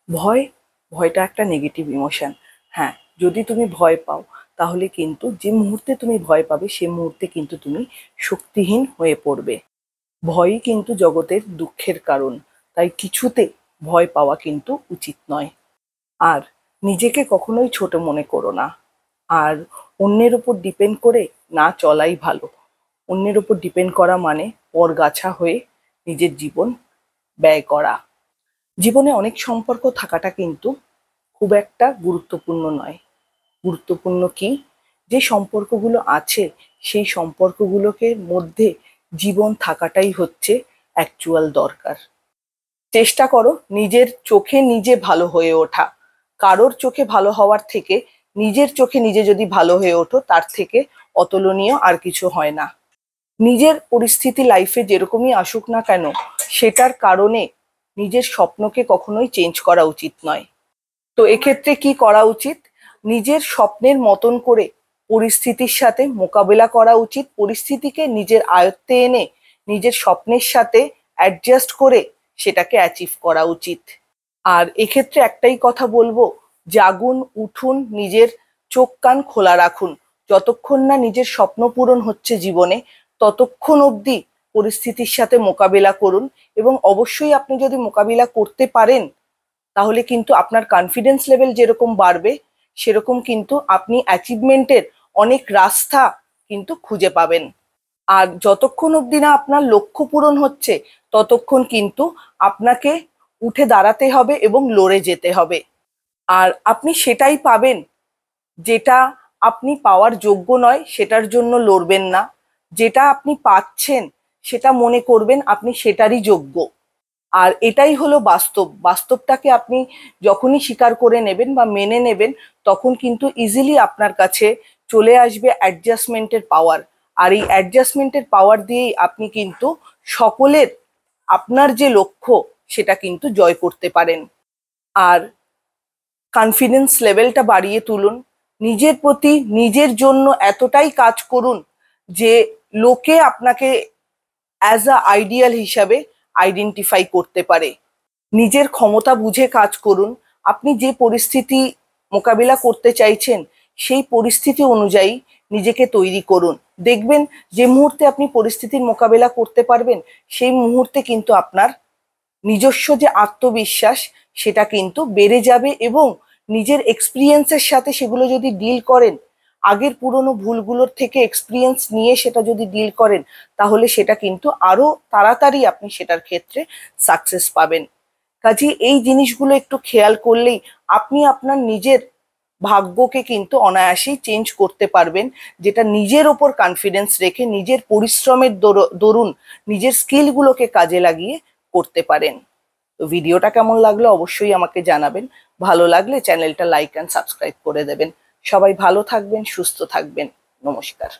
ভয়, ভয়টা একটা নেগেটিভ ইমোশন। হ্যাঁ, যদি তুমি ভয় পাও তাহলে কিন্তু যে মুহূর্তে তুমি ভয় পাবে সে মুহূর্তে কিন্তু তুমি শক্তিহীন হয়ে পড়বে। ভয়ই কিন্তু জগতের দুঃখের কারণ, তাই কিছুতে ভয় পাওয়া কিন্তু উচিত নয়। আর নিজেকে কখনোই ছোট মনে করো না। আর অন্যের উপর ডিপেন্ড করে না চলাই ভালো। অন্যের উপর ডিপেন্ড করা মানে পরগাছা হয়ে নিজের জীবন ব্যয় করা। জীবনে অনেক সম্পর্ক থাকাটা কিন্তু খুব একটা গুরুত্বপূর্ণ নয়। গুরুত্বপূর্ণ কি, যে সম্পর্কগুলো আছে সেই সম্পর্কগুলোকে মধ্যে জীবন থাকাটাই হচ্ছে অ্যাকচুয়াল দরকার। চেষ্টা করো নিজের চোখে নিজে ভালো হয়ে ওঠা। কারোর চোখে ভালো হওয়ার থেকে নিজের চোখে নিজে যদি ভালো হয়ে ওঠো তার থেকে অতুলনীয় আর কিছু হয় না। নিজের পরিস্থিতি লাইফে যেরকমই আসুক না কেন, সেটার কারণে নিজের স্বপ্নকে কখনোই চেঞ্জ করা উচিত নয়। তো এক্ষেত্রে কি করা উচিত, নিজের স্বপ্নের মতন করে পরিস্থিতির সাথে মোকাবেলা করা উচিত। পরিস্থিতিকে নিজের আয়ত্তে এনে নিজের স্বপ্নের সাথে অ্যাডজাস্ট করে সেটাকে অ্যাচিভ করা উচিত। আর এক্ষেত্রে একটাই কথা বলবো, জাগুন, উঠুন, নিজের চোখ কান খোলা রাখুন। যতক্ষণ না নিজের স্বপ্ন পূরণ হচ্ছে জীবনে, ততক্ষণ অবধি পরিস্থিতির সাথে মোকাবিলা করুন। এবং অবশ্যই আপনি যদি মোকাবিলা করতে পারেন তাহলে কিন্তু আপনার কনফিডেন্স লেভেল যেরকম বাড়বে, সেরকম কিন্তু আপনি অ্যাচিভমেন্টের অনেক রাস্তা কিন্তু খুঁজে পাবেন। আর যতক্ষণ অবধি না আপনার লক্ষ্য পূরণ হচ্ছে, ততক্ষণ কিন্তু আপনাকে উঠে দাঁড়াতে হবে এবং লড়ে যেতে হবে। আর আপনি সেটাই পাবেন যেটা আপনি পাওয়ার যোগ্য নয়, সেটার জন্য লড়বেন না। যেটা আপনি পাচ্ছেন সেটা মনে করবেন আপনি সেটারই যোগ্য। আর এটাই হলো বাস্তব। বাস্তবটাকে আপনি যখনই স্বীকার করে নেবেন বা মেনে নেবেন, তখন কিন্তু ইজিলি আপনার কাছে চলে আসবে অ্যাডজাস্টমেন্টের পাওয়ার। আর এই অ্যাডজাস্টমেন্টের পাওয়ার দিয়েই আপনি কিন্তু সকলের, আপনার যে লক্ষ্য সেটা কিন্তু জয় করতে পারেন। আর কনফিডেন্স লেভেলটা বাড়িয়ে তুলুন। নিজের প্রতি, নিজের জন্য এতটাই কাজ করুন যে লোকে আপনাকে অ্যাজ আ আইডিয়াল হিসাবে আইডেন্টিফাই করতে পারে। নিজের ক্ষমতা বুঝে কাজ করুন। আপনি যে পরিস্থিতি মোকাবিলা করতে চাইছেন সেই পরিস্থিতি অনুযায়ী নিজেকে তৈরি করুন। দেখবেন যে মুহূর্তে আপনি পরিস্থিতির মোকাবিলা করতে পারবেন, সেই মুহূর্তে কিন্তু আপনার নিজস্ব যে আত্মবিশ্বাস সেটা কিন্তু বেড়ে যাবে। এবং নিজের এক্সপিরিয়েন্সের সাথে সেগুলো যদি ডিল করেন, আগের পুরনো ভুলগুলোর থেকে এক্সপিরিয়েন্স নিয়ে সেটা যদি ডিল করেন, তাহলে সেটা কিন্তু আরো তাড়াতাড়ি আপনি সেটার ক্ষেত্রে সাকসেস পাবেন। কাজে এই জিনিসগুলো একটু খেয়াল করলেই আপনি আপনার নিজের ভাগ্যকে কিন্তু অনায়াসেই চেঞ্জ করতে পারবেন, যেটা নিজের ওপর কনফিডেন্স রেখে নিজের পরিশ্রমের দরুন নিজের স্কিলগুলোকে কাজে লাগিয়ে করতে পারেন। তো ভিডিওটা কেমন লাগলো অবশ্যই আমাকে জানাবেন। ভালো লাগলে চ্যানেলটা লাইক অ্যান্ড সাবস্ক্রাইব করে দেবেন। সবাই ভালো থাকবেন, সুস্থ থাকবেন। নমস্কার।